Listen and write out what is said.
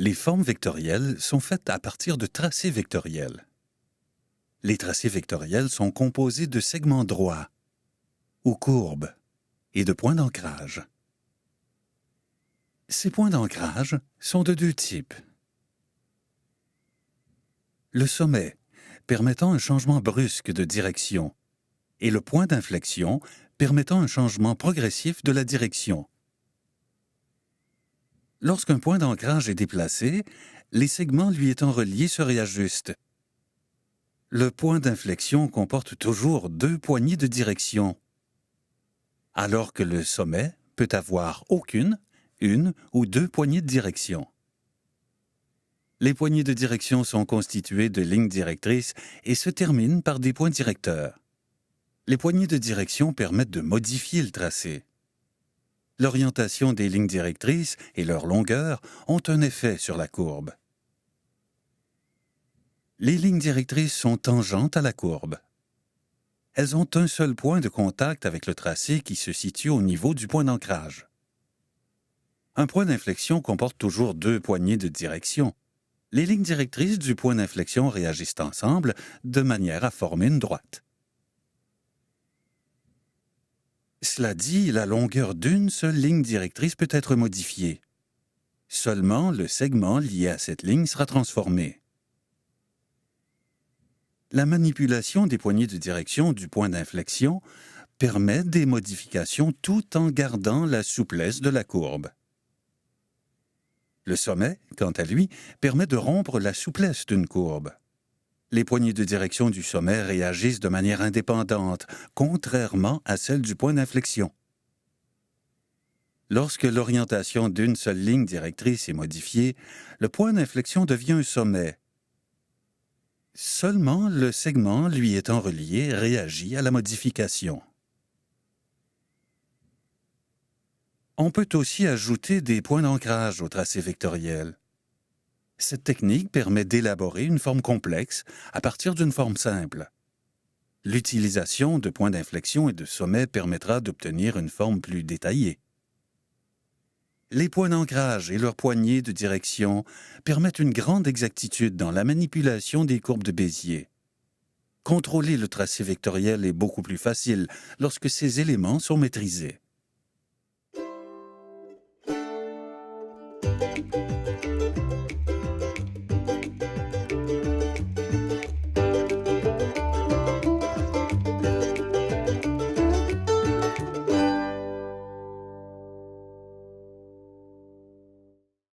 Les formes vectorielles sont faites à partir de tracés vectoriels. Les tracés vectoriels sont composés de segments droits ou courbes et de points d'ancrage. Ces points d'ancrage sont de deux types. Le sommet, permettant un changement brusque de direction, et le point d'inflexion, permettant un changement progressif de la direction. Lorsqu'un point d'ancrage est déplacé, les segments lui étant reliés se réajustent. Le point d'inflexion comporte toujours deux poignées de direction, alors que le sommet peut avoir aucune, une ou deux poignées de direction. Les poignées de direction sont constituées de lignes directrices et se terminent par des points directeurs. Les poignées de direction permettent de modifier le tracé. L'orientation des lignes directrices et leur longueur ont un effet sur la courbe. Les lignes directrices sont tangentes à la courbe. Elles ont un seul point de contact avec le tracé qui se situe au niveau du point d'ancrage. Un point d'inflexion comporte toujours deux poignées de direction. Les lignes directrices du point d'inflexion réagissent ensemble de manière à former une droite. Cela dit, la longueur d'une seule ligne directrice peut être modifiée. Seulement, le segment lié à cette ligne sera transformé. La manipulation des poignées de direction du point d'inflexion permet des modifications tout en gardant la souplesse de la courbe. Le sommet, quant à lui, permet de rompre la souplesse d'une courbe. Les poignées de direction du sommet réagissent de manière indépendante, contrairement à celle du point d'inflexion. Lorsque l'orientation d'une seule ligne directrice est modifiée, le point d'inflexion devient un sommet. Seulement le segment lui étant relié réagit à la modification. On peut aussi ajouter des points d'ancrage au tracé vectoriel. Cette technique permet d'élaborer une forme complexe à partir d'une forme simple. L'utilisation de points d'inflexion et de sommets permettra d'obtenir une forme plus détaillée. Les points d'ancrage et leurs poignées de direction permettent une grande exactitude dans la manipulation des courbes de Bézier. Contrôler le tracé vectoriel est beaucoup plus facile lorsque ces éléments sont maîtrisés.